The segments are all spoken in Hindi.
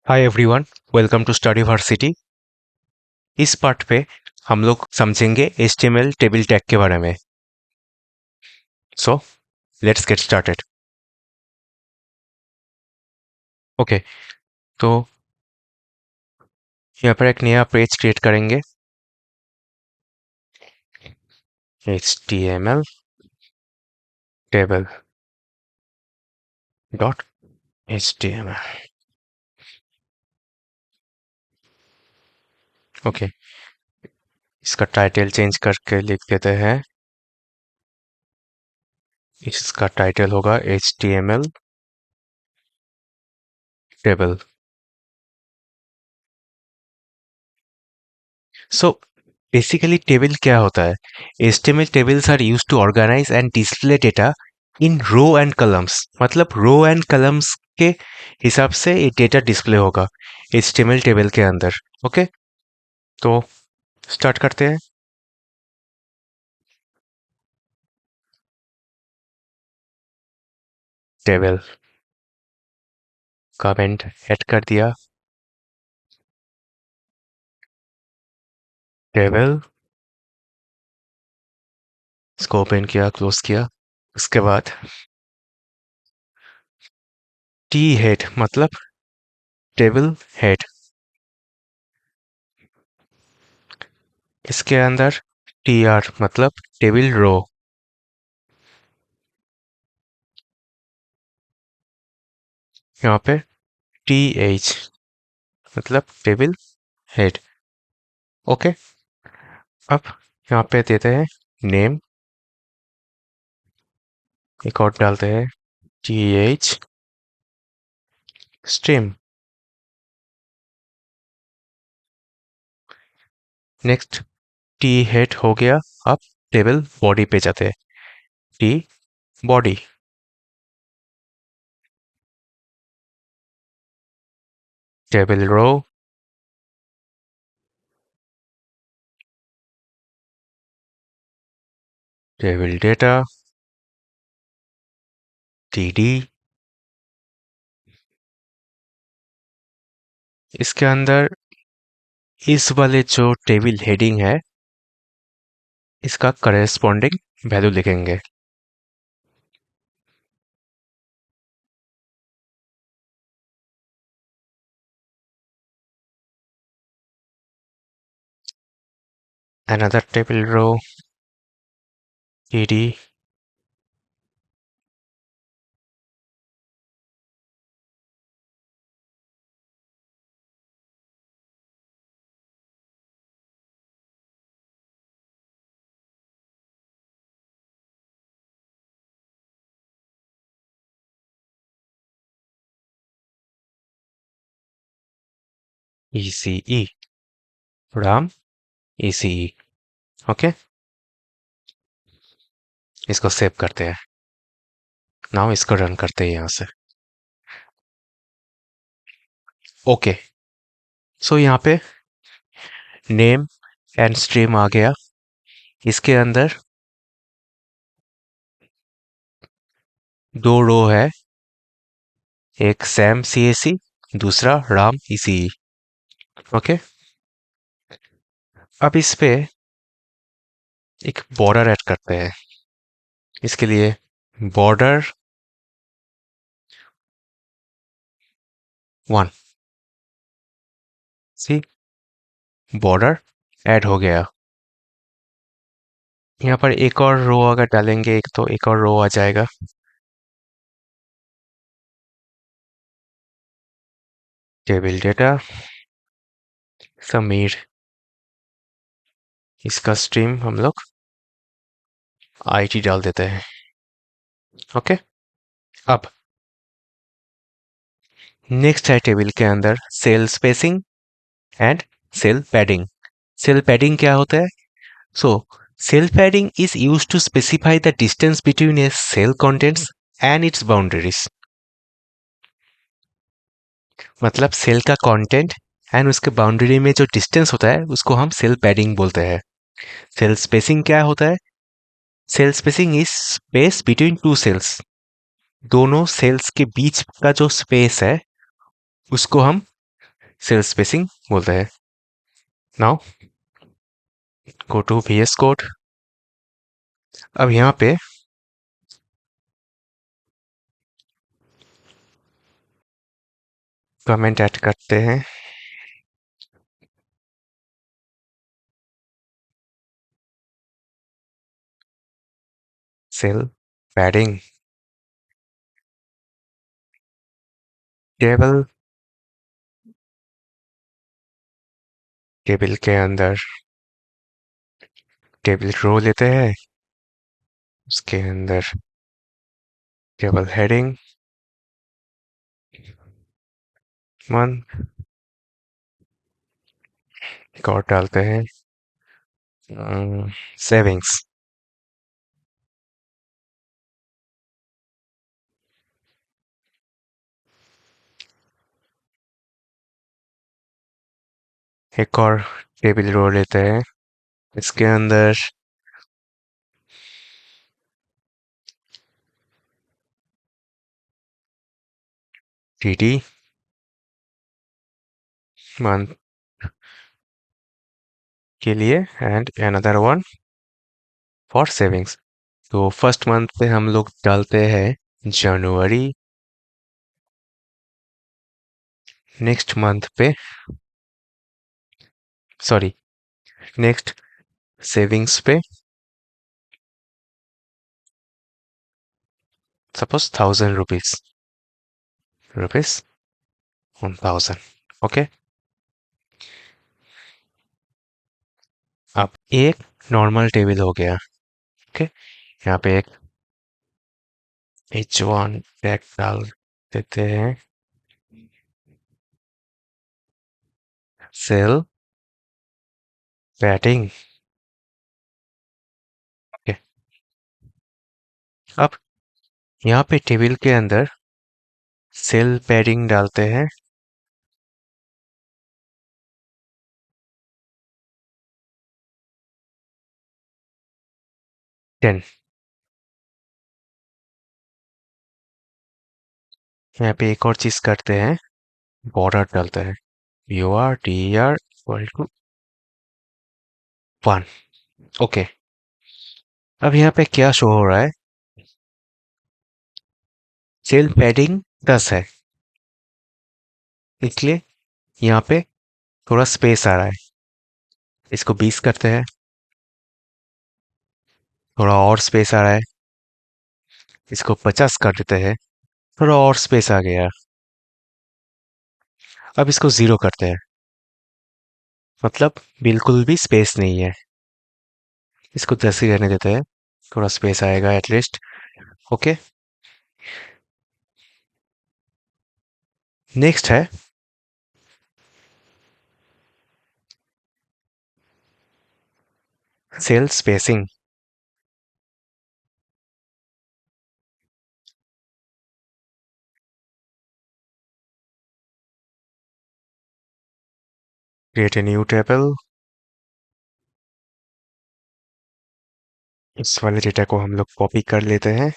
Hi everyone, welcome to study varsity. इस पार्ट पे हम लोग समझेंगे HTML टेबल टैग के बारे में। So let's get started. Okay, तो यहाँ पर एक नया पेज क्रिएट करेंगे। HTML table dot HTML। Okay, इसका टाइटल चेंज करके लिख देते हैं। इसका टाइटल होगा HTML table. So basically table क्या होता है? HTML tables are used to organize and display data in row and columns। मतलब रो एंड कलम्स के हिसाब से ये डेटा डिस्प्ले होगा HTML टेबल के अंदर। ओके, तो स्टार्ट करते हैं। टेबल कमेंट ऐड कर दिया। टेबल इसको ओपन किया, क्लोज किया। उसके बाद टी हेड मतलब टेबल हेड। इसके अंदर TR मतलब टेबल रो। यहाँ पे TH मतलब टेबल हेड। ओके, अब यहाँ पे देते हैं नेम। एक और डालते हैं TH stream. Next T head हो गया। अब टेबल बॉडी पे जाते हैं। T body, table row, table data, TD। इसके अंदर इस वाले जो टेबल हेडिंग है इसका करेस्पॉन्डिंग वैल्यू लिखेंगे। Another table row TD। ECE Ram ECE। Okay, इसको सेव करते हैं। नाउ इसको रन करते हैं यहाँ से। ओके, सो यहाँ पे नेम एंड स्ट्रीम आ गया। इसके अंदर दो रो है, एक सैम CAC, दूसरा राम ECE। ओके, अब इस पे एक बॉर्डर ऐड करते हैं। इसके लिए बॉर्डर 1। सी बॉर्डर ऐड हो गया। यहाँ पर एक और रो अगर डालेंगे एक तो एक और रो आ जाएगा। Table data Sameer. इसका स्ट्रीम हम लोग IT डाल देते हैं। ओके, अब नेक्स्ट है टेबल के अंदर cell spacing and cell padding. Cell padding क्या होता है? So cell padding is use to specify the distance between a cell contents and its boundaries. मतलब सेल का कंटेंट एंड उसके बाउंड्री में जो डिस्टेंस होता है उसको हम सेल पैडिंग बोलते हैं। सेल स्पेसिंग क्या होता है? Cell spacing is space between two cells. दोनों सेल्स के बीच का जो स्पेस है उसको हम सेल स्पेसिंग बोलते हैं। Now go to VS code. अब यहाँ पे कमेंट ऐड करते हैं। सेल पैडिंग टेबल, टेबल के अंदर टेबल रो लेते हैं, उसके अंदर टेबल हेडिंग मंथ और डालते हैं सेविंग्स। एक और टेबल रो लेते हैं, इसके अंदर TD मंथ के लिए and another one for savings. तो फर्स्ट मंथ पे हम लोग डालते हैं जनवरी, नेक्स्ट मंथ पे सॉरी नेक्स्ट सेविंग्स पे सपोज ₹1000 1000। ओके, अब एक नॉर्मल टेबल हो गया। ओके, यहाँ पे एक H1 टैग डाल देते हैं, सेल पैडिंग। ओके, अब यहाँ पे टेबल के अंदर सेल पैडिंग डालते हैं 10। यहाँ पे एक और चीज करते हैं, बॉर्डर डालते हैं BORDER इक्वल टू 1। ओके, अब यहाँ पे क्या शो हो रहा है, सेल पैडिंग 10 है, इसलिए यहाँ पे थोड़ा स्पेस आ रहा है, इसको 20 करते हैं। थोड़ा और स्पेस आ रहा है, इसको 50 कर देते हैं। थोड़ा और स्पेस आ गया, अब इसको 0 करते हैं, मतलब बिल्कुल भी स्पेस नहीं है। इसको 10 ही रहने देते हैं, थोड़ा स्पेस आएगा एटलीस्ट। ओके, नेक्स्ट है cell spacing. Create a new table, इस वाले डेटा को हम लोग कॉपी कर लेते हैं।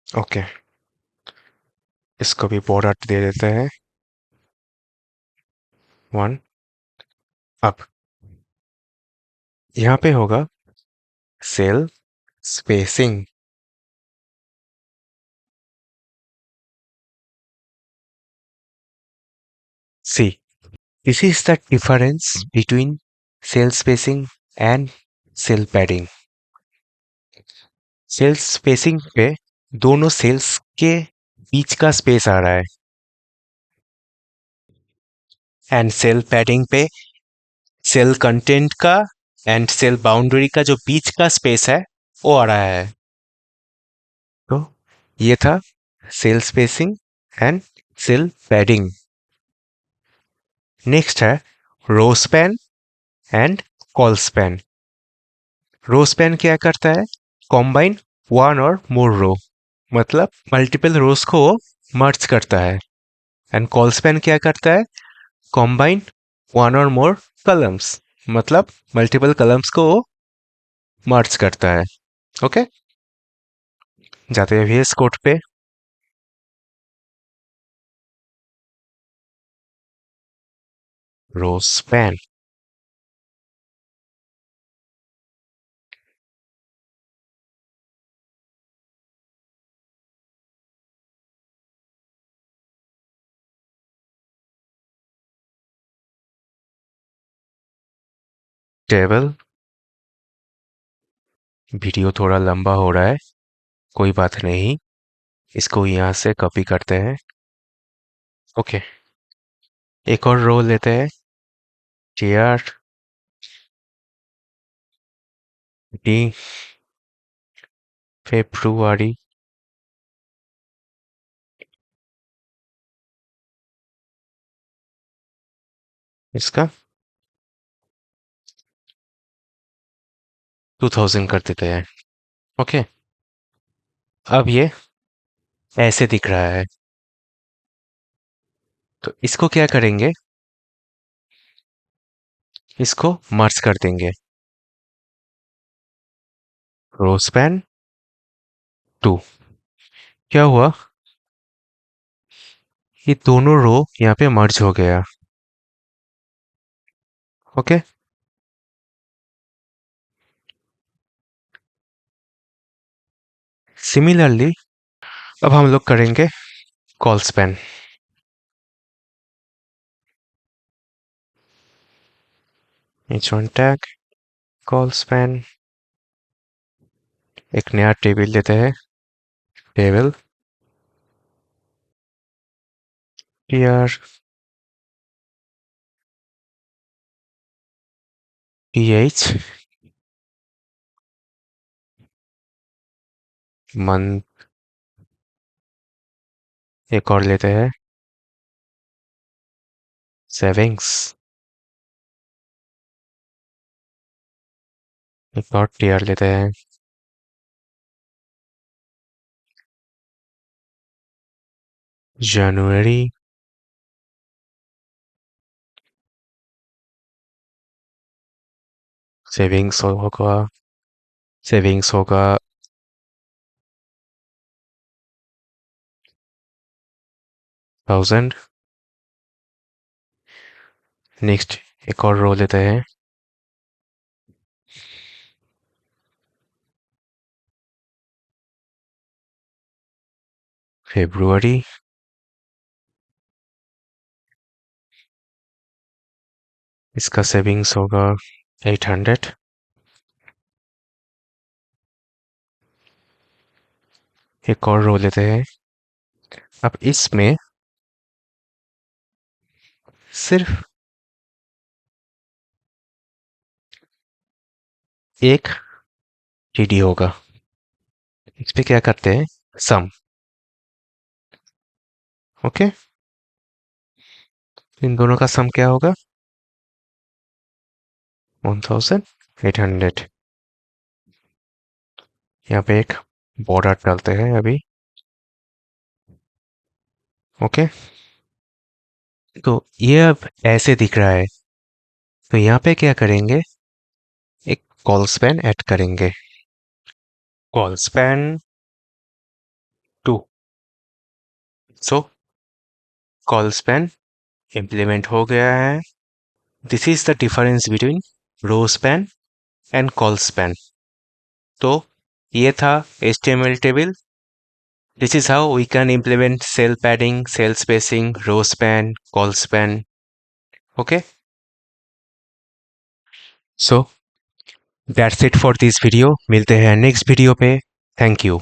ओके, इसको भी बॉर्डर दे देते हैं 1। अब यहाँ पे होगा cell spacing. See, this is the difference between cell spacing and cell padding. Cell spacing पे दोनों सेल्स के बीच का स्पेस आ रहा है, एंड सेल पैडिंग पे सेल कंटेंट का एंड सेल बाउंड्री का जो बीच का स्पेस है वो आ रहा है। तो ये था cell spacing and cell padding. Next है row span and col span. Row span क्या करता है, कॉम्बाइन वन और मोर रो, मतलब मल्टीपल रोज को मर्ज करता है। एंड कॉल स्पैन क्या करता है, कॉम्बाइन वन और मोर कलम्स, मतलब मल्टीपल कलम्स को मर्ज करता है। ओके, जाते हैं VS कोड पे, रो स्पैन, टेबल। वीडियो थोड़ा लंबा हो रहा है, कोई बात नहीं, इसको यहाँ से कॉपी करते हैं। ओके, एक और रो लेते हैं, TR डी फेब्रुआरी, इसका 2000 कर देते हैं। ओके, अब ये ऐसे दिख रहा है, तो इसको क्या करेंगे, इसको मर्ज कर देंगे, रो स्पैन 2। क्या हुआ, ये दोनों रो यहाँ पे मर्ज हो गया। ओके, सिमिलरली अब हम लोग करेंगे col span. H1 tag call span, एक नया टेबल लेते हैं, टेबल TR TH मंथ, एक और लेते हैं, सेविंग्स, एक और TR लेते हैं, जनवरी, सेविंग्स होगा, सेविंग्स होगा 1000। नेक्स्ट एक और रो लेते हैं, फेब्रुआरी, इसका सेविंग्स होगा 800। एक और रो लेते हैं, अब इसमें सिर्फ एक TD होगा, इस पे क्या करते हैं, सम। ओके, इन दोनों का सम क्या होगा, 1800। यहाँ पे एक बॉर्डर डालते हैं अभी। ओके, तो ये अब ऐसे दिख रहा है, तो यहाँ पे क्या करेंगे, एक कॉल स्पैन ऐड करेंगे, col span 2। So col span implement हो गया है। This is the difference between row span and col span. तो ये था HTML table. This is how we can implement cell padding, cell spacing, row span, call span. Okay. So that's it for this video. मिलते हैं नेक्स्ट वीडियो पे। Thank you.